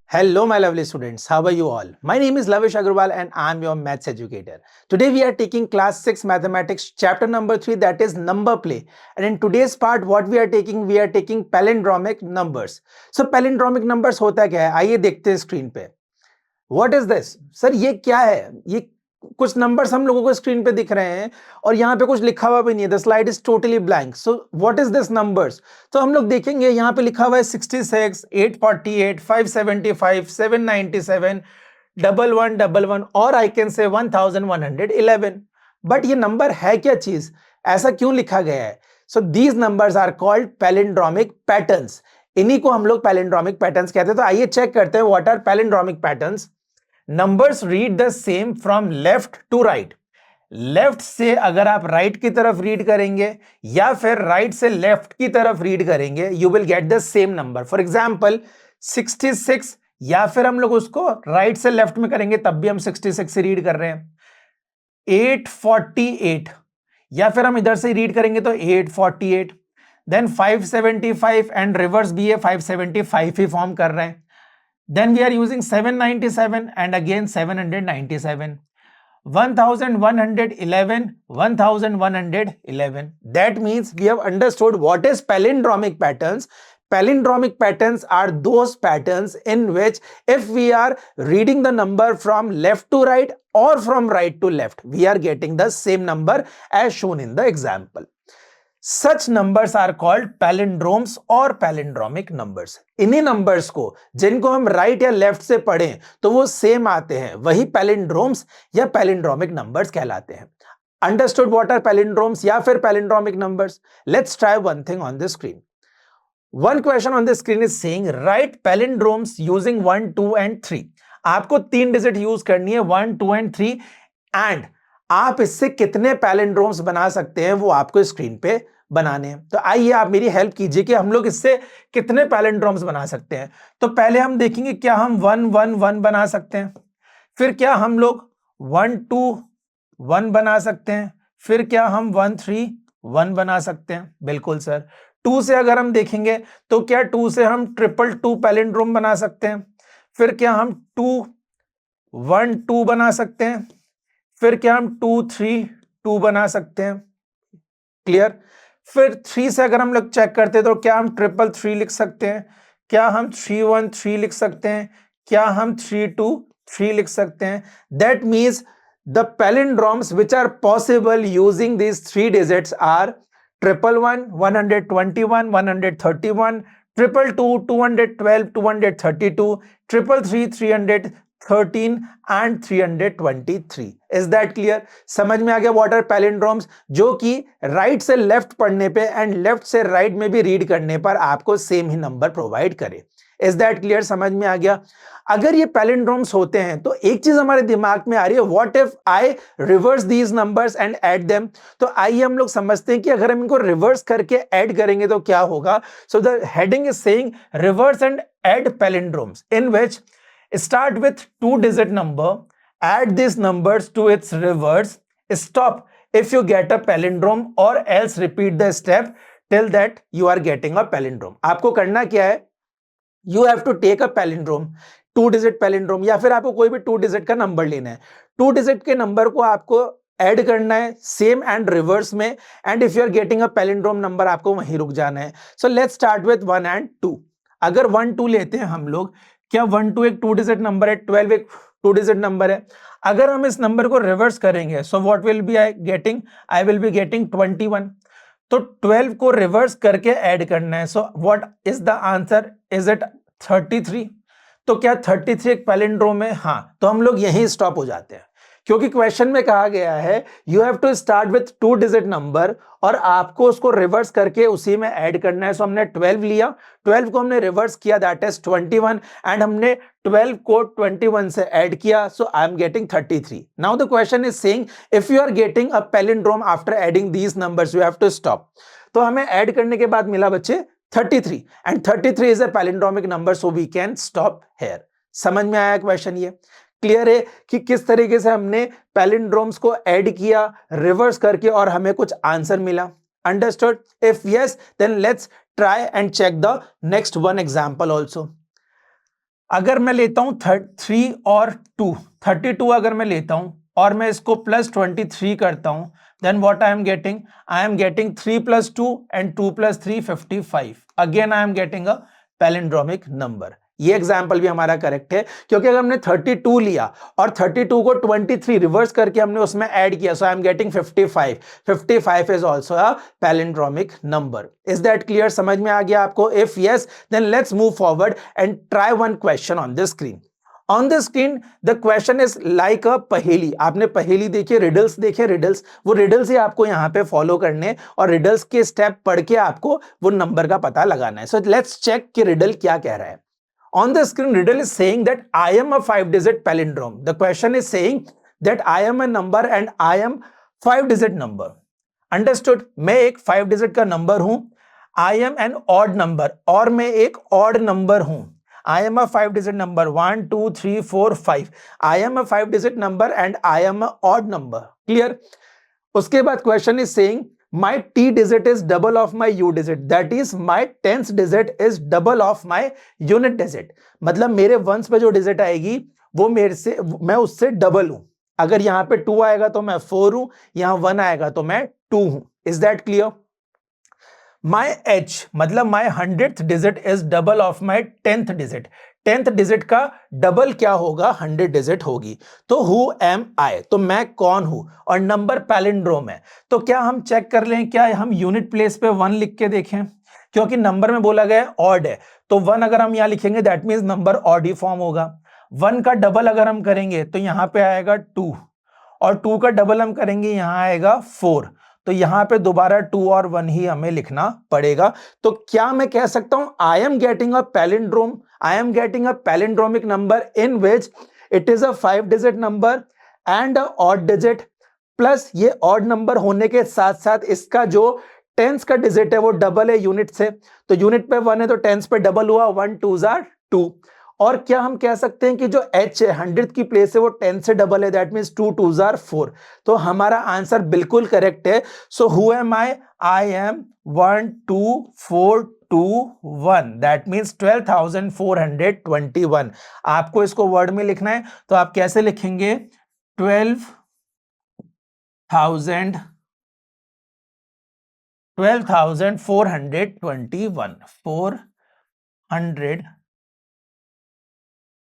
Hello, my lovely students. How are you all? My name is Lavish Agarwal and I'm your maths educator. Today we are taking class 6 mathematics chapter number 3, that is number play. And in today's part what we are taking palindromic numbers. So palindromic numbers होता क्या है? आइए देखते हैं screen पे. What is this? Sir ये क्या है? ये कुछ नंबर्स हम लोगों को स्क्रीन पे दिख रहे हैं और यहाँ पे कुछ लिखा हुआ भी नहीं है. The slide is totally blank. So what is this numbers? तो हम लोग देखेंगे यहाँ पे लिखा हुआ है 66, 848, 575, 797, 1111 और आई कैन से 1111. बट ये नंबर है क्या चीज? ऐसा क्यों लिखा गया है? So these numbers are called palindromic patterns. इन्हीं को हम लोग पैलिंड्रोमिक पैटर्न्स कहते हैं. तो आइए चेक करते हैं what are palindromic patterns. Numbers read the same from left to right. Left से अगर आप राइट की तरफ रीड करेंगे या फिर राइट से लेफ्ट की तरफ रीड करेंगे, you will get the same number. For example 66, या फिर हम लोग उसको राइट से लेफ्ट में करेंगे तब भी हम 66 से रीड कर रहे हैं. 848, या फिर हम इधर से रीड करेंगे तो 848. देन 575 एंड रिवर्स भी है 575 ही फॉर्म कर रहे हैं. Then we are using 797 and again 797. 1111, 1111. That means we have understood what is palindromic patterns. Palindromic patterns are those patterns in which if we are reading the number from left to right or from right to left, we are getting the same number as shown in the example. Such numbers are called palindromes और palindromic numbers. इन्हीं numbers को जिनको हम right या left से पढ़ें तो वो same आते हैं, वही palindromes या palindromic numbers कहलाते हैं. Understood what are palindromes या फिर palindromic numbers? Let's try one thing on the screen. One question on the screen is saying write palindromes using 1, 2 and 3. आपको 3 डिजिट यूज करनी है, 1, 2 and 3, एंड आप इससे कितने पैलिंड्रोम्स बना सकते हैं वो आपको स्क्रीन पे बनाने हैं. तो आइए आप मेरी हेल्प कीजिए कि हम लोग इससे कितने पैलिंड्रोम्स बना सकते हैं. तो पहले हम देखेंगे क्या हम 1, 1, 1 बना सकते हैं. फिर क्या हम लोग 1, 2, 1 बना सकते हैं. फिर क्या हम 1, 3, 1 बना सकते हैं. बिल्कुल सर. 2 से अगर हम देखेंगे तो क्या 2 से हम 222 पैलिंड्रोम बना सकते हैं. फिर क्या हम 2, 1, 2 बना सकते हैं. फिर क्या हम 2, 3, 2 बना सकते हैं. क्लियर. फिर 3 से अगर हम लोग चेक करते हैं तो क्या हम 333 लिख सकते हैं. क्या हम 313 लिख सकते हैं. क्या हम 323 लिख सकते हैं. That means the palindromes which are possible using these 3 digits are 111, 121, 131, 222, 212, 232, 333, 313 and 323. Is that clear? समझ में आ गया what are palindromes, जो कि राइट से लेफ्ट पढ़ने पे एंड लेफ्ट से राइट में भी रीड करने पर आपको सेम ही नंबर प्रोवाइड करे. Is that clear? समझ में आ गया. अगर ये पैलिंड्रोम्स होते हैं तो एक चीज हमारे दिमाग में आ रही है, what if I reverse these numbers and add them. तो आइए हम लोग समझते हैं कि अगर हम इनको रिवर्स करके ऐड करेंगे तो क्या होगा. So the heading is saying reverse and add palindromes in which start with 2-digit number, add these numbers to its reverse, stop if you get a palindrome or else repeat the step till that you are getting a palindrome. आपको करना क्या है, you have to take a palindrome, 2-digit palindrome, या फिर आपको कोई भी 2-digit का नंबर लेना है. 2-digit के नंबर को आपको ऐड करना है सेम एंड रिवर्स में, and if you are getting a palindrome number आपको वहीं रुक जाना है. So let's start with 1 and 2. अगर 1, 2 लेते हैं हम लोग, क्या 1, 2 एक 2-digit नंबर है, 12 एक 2-digit नंबर है. अगर हम इस नंबर को रिवर्स करेंगे so what will be I getting, I will be getting 21. तो 12 को रिवर्स करके ऐड करना है. So what is the answer, is it 33? तो क्या 33 एक पैलिंड्रोम है? हाँ. तो हम लोग यहीं स्टॉप हो जाते हैं क्योंकि क्वेश्चन में कहा गया है you have to start with 2-digit number और आपको उसको रिवर्स करके उसी में ऐड करना है. सो हमने 12 लिया, 12 को हमने रिवर्स किया, दैट इज 21, एंड हमने 12 को 21 से ऐड किया, so I am getting 33. Now the question is saying if you are getting a palindrome after adding these numbers you have to stop. तो हमें ऐड करने के बाद मिला बच्चे 33, and 33 is a palindromic number, so we can stop here. समझ में आया क्वेश्चन? ये क्लियर है कि किस तरीके से हमने पैलिंड्रोम्स को ऐड किया रिवर्स करके और हमें कुछ आंसर मिला. Understood? If yes then let's try and check the next one example also. अगर मैं लेता हूं 3 और 2, 32 अगर मैं लेता हूं और मैं इसको प्लस 23 करता हूं, then what I am getting? I am getting 3 plus 2 and 2 plus 3, 55. Again I am getting a palindromic number. ये एग्जाम्पल भी हमारा करेक्ट है, क्योंकि अगर हमने 32 लिया और 32 को 23 रिवर्स करके हमने उसमें ऐड किया, so I am getting 55. 55 is also a palindromic number. Is that clear? समझ में आ गया आपको? If yes, then let's move forward and try one question on the screen. On the screen the question is like a पहेली. आपने पहेली देखी, riddles देखे, रिडल्स, वो रिडल्स ही आपको यहाँ पे फॉलो करने और रिडल्स के स्टेप पढ़ के आपको वो नंबर का पता लगाना है. सो लेट्स चेक कि रिडल क्या कह रहा है. On the screen, riddle is saying that I am a 5-digit palindrome. The question is saying that I am a number and I am 5-digit number. Understood? मैं एक 5-digit का number हूं. I am an odd number और मैं एक odd number हूं. I am a 5-digit number. 1, 2, 3, 4, 5. I am a 5-digit number and I am a odd number. Clear? उसके बाद question is saying my t digit is double of my u digit. That is my tens digit is double of my unit digit. मतलब मेरे once पे जो digit आएगी वो मेरे से, मैं उससे डबल हूं. अगर यहां पे 2 आएगा तो मैं 4 हूं, यहां 1 आएगा तो मैं 2 हूं. Is that clear? My h मतलब माई 100th digit is double of my 10th digit. 10th digit का डबल क्या होगा? 100 डिजिट होगी. तो हु एम आई, तो मैं कौन हूं? और नंबर पैलिंड्रोम है, तो क्या हम चेक कर लें, क्या हम यूनिट प्लेस पे 1 लिख के देखें? क्योंकि नंबर में बोला गया ऑड है, तो 1 अगर हम यहां लिखेंगे that means number odd he form होगा. 1 का डबल अगर हम करेंगे तो यहां पे आएगा 2, और 2 का डबल हम करेंगे यहां आएगा 4. तो यहां पे दोबारा 2 और 1 ही हमें लिखना पड़ेगा. तो क्या मैं कह सकता हूं आई am getting a palindrome, I am getting a palindromic number in which it is a 5-digit number and a odd digit, plus ये ऑड नंबर होने के साथ साथ इसका जो टेंस का डिजिट है वो डबल है यूनिट से. तो यूनिट पे 1 है तो टेंस पे डबल हुआ, 1 2 जार 2. और क्या हम कह सकते हैं कि जो h है 100 की प्लेस है वो 10 से डबल है, दैट मींस 2 2 जार 4. तो हमारा आंसर बिल्कुल करेक्ट है. So who am I am 1 2 4 2 1, that means 12,421. आपको इसको वर्ड में लिखना है तो आप कैसे लिखेंगे? 12,421,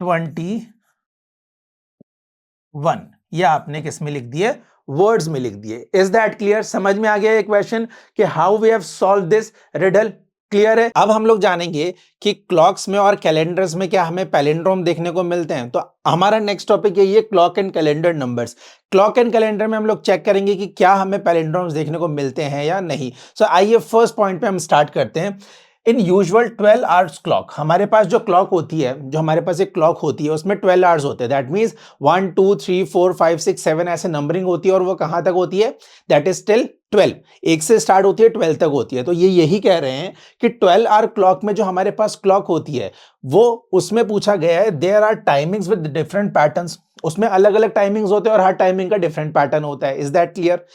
421. ये आपने किस में लिख दिए? वर्ड्स में लिख दिए. Is that clear? समझ में आ गया ये क्वेश्चन कि how we have solve this riddle? Clear है? अब हम लोग जानेंगे कि क्लॉक्स में और कैलेंडर्स में क्या हमें पैलिंड्रोम देखने को मिलते हैं. तो हमारा नेक्स्ट टॉपिक है ये clock and calendar numbers. Clock and calendar में हम लोग चेक करेंगे कि क्या हमें पैलिंड्रोम्स देखने को मिलते हैं या नहीं. सो आइए फर्स्ट पॉइंट पे हम स्टार्ट करते हैं. इन यूजुअल 12 आवर्स क्लॉक, हमारे पास जो क्लॉक होती है, जो हमारे पास एक क्लॉक होती है उसमें 12 आवर्स होते हैं. दैट मींस 1 2 3 4 5 6 7 ऐसे नंबरिंग होती है और वो कहां तक होती है? That is till 12. एक से स्टार्ट होती है 12 तक होती है. तो ये यही कह रहे हैं कि 12 आवर क्लॉक में जो हमारे पास क्लॉक होती है वो, उसमें पूछा गया है there are timings with different patterns. उसमें अलग अलग टाइमिंग्स होते हैं और हर टाइमिंग का डिफरेंट पैटर्न होता है. Is that clear?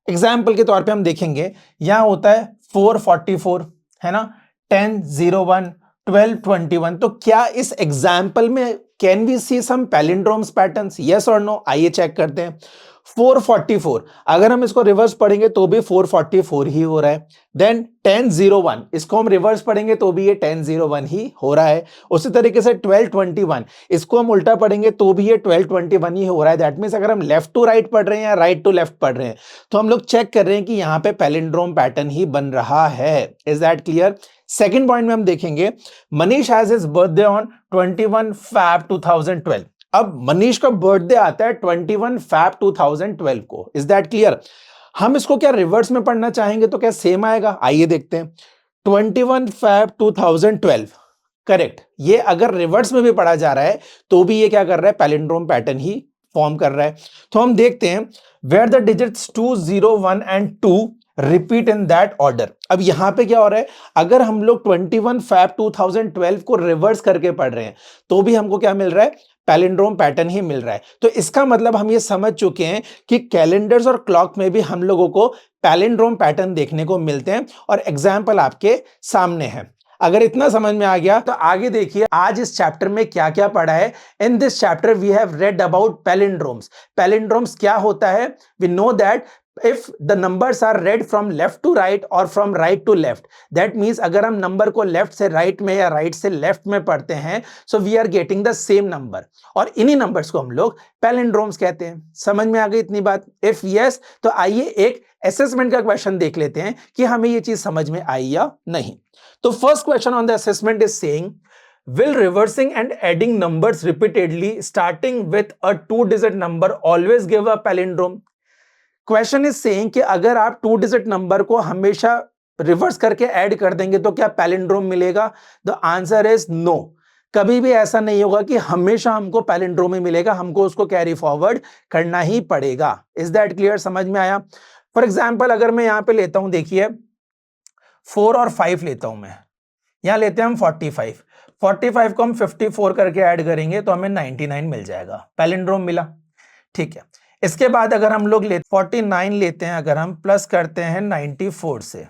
एग्जाम्पल के तौर पे हम देखेंगे, यहां होता है 4:44, है ना, 10:01, 12:21. तो क्या इस एग्जाम्पल में can we see some palindromes patterns? Yes और नो? आइए चेक करते हैं. 4:44 अगर हम इसको रिवर्स पढ़ेंगे तो भी 4:44 ही हो रहा है. देन 10:01 इसको हम रिवर्स पढ़ेंगे तो भी ये 10:01 ही हो रहा है. उसी तरीके से 12:21 इसको हम उल्टा पढ़ेंगे तो भी ये 12:21 ही हो रहा है. दैट मींस अगर हम लेफ्ट टू राइट पढ़ रहे हैं या राइट टू लेफ्ट पढ़ रहे हैं तो हम लोग चेक कर रहे हैं कि यहां पे पैलिंड्रोम पैटर्न ही बन रहा है. Is that clear? Second point में हम देखेंगे, Manish has his birthday on 21 Feb 2012. अब मनीष का बर्थडे आता है 21 Feb 2012 को. Is that clear? हम इसको क्या रिवर्स में पढ़ना चाहेंगे तो क्या सेम आएगा? आइए देखते हैं. 21 Feb 2012 करेक्ट. ये अगर रिवर्स में भी पढ़ा जा रहा है तो भी ये क्या कर रहा है? पैलिंड्रोम पैटर्न ही फॉर्म कर रहा है. तो हम देखते हैं where the digits 2 0 1 and 2 repeat in that order. अब यहां पे क्या हो रहा है? अगर हम लोग 21 Feb 2012 को रिवर्स करके पढ़ रहे हैं तो भी हमको क्या मिल रहा है? पैलिंड्रोम पैटर्न ही मिल रहा है. तो इसका मतलब हम ये समझ चुके हैं कि कैलेंडर्स और क्लॉक में भी हम लोगों को पैलिंड्रोम पैटर्न देखने को मिलते हैं और एग्जाम्पल आपके सामने है. अगर इतना समझ में आ गया तो आगे देखिए आज इस चैप्टर में क्या क्या पढ़ा है। In this chapter we have read about palindromes. Palindromes क्या होता है? We know that if the numbers are read from left to right or from right to left, that means अगर हम नंबर को लेफ्ट से राइट में या right से लेफ्ट में पढ़ते हैं, so we are getting the same number, और इन्हीं नंबर्स को हम लोग पैलिंड्रोम्स कहते हैं। समझ में आ गई इतनी बात? if yes, तो आइए एक असेसमेंट का क्वेश्चन देख लेते हैं कि हमें ये चीज समझ में आई या नहीं। तो first question on the assessment is saying, will reversing and adding numbers repeatedly starting with a 2-digit number always give a palindrome? Question is saying कि अगर आप 2-digit नंबर को हमेशा रिवर्स करके ऐड कर देंगे तो क्या पैलिंड्रोम मिलेगा? The answer is no. कभी भी ऐसा नहीं होगा कि हमेशा हमको पैलिंड्रोम ही मिलेगा, हमको उसको कैरी फॉरवर्ड करना ही पड़ेगा। Is that clear? समझ में आया? फॉर एग्जाम्पल अगर मैं यहां पे लेता हूं, देखिए 4 और 5 लेता हूं मैं, यहां लेते हैं हम 45 को हम 54 करके ऐड करेंगे तो हमें 99 मिल जाएगा, पैलिंड्रोम मिला। ठीक है, इसके बाद अगर हम लोग 49 लेते हैं, अगर हम प्लस करते हैं 94 से,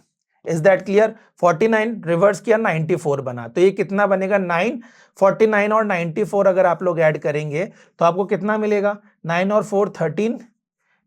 इज दैट क्लियर? 49 रिवर्स किया 94 बना, तो ये कितना बनेगा? 9। 49 और 94 अगर आप लोग ऐड करेंगे तो आपको कितना मिलेगा? 9 और 4 13,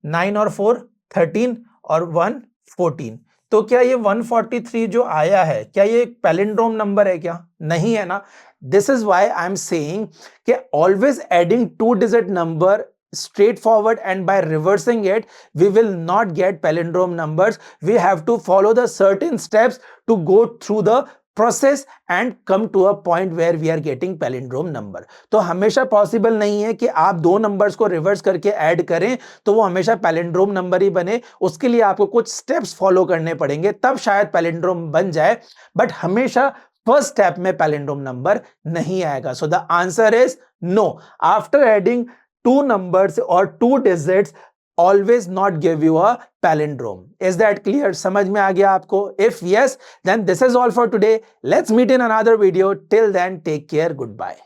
9 और 4 13 और 1 14। तो क्या ये 143 जो आया है, क्या ये एक पैलिंड्रोम नंबर है क्या? नहीं है ना। This is why I am saying कि always adding 2-digit number straightforward and by reversing it we will not get palindrome numbers. We have to follow the certain steps to go through the process and come to a point where we are getting palindrome number. तो हमेशा possible नहीं है कि आप दो numbers को reverse करके add करें तो वो हमेशा पैलिंड्रोम नंबर ही बने। उसके लिए आपको कुछ स्टेप्स फॉलो करने पड़ेंगे, तब शायद पैलिंड्रोम बन जाए, बट हमेशा फर्स्ट स्टेप में पैलिंड्रोम नंबर नहीं आएगा। So the answer is no. After adding 2 numbers or 2 digits always not give you a palindrome. Is that clear? समझ में आ गया आपको? If yes, then this is all for today. Let's meet in another video. Till then, take care. Goodbye.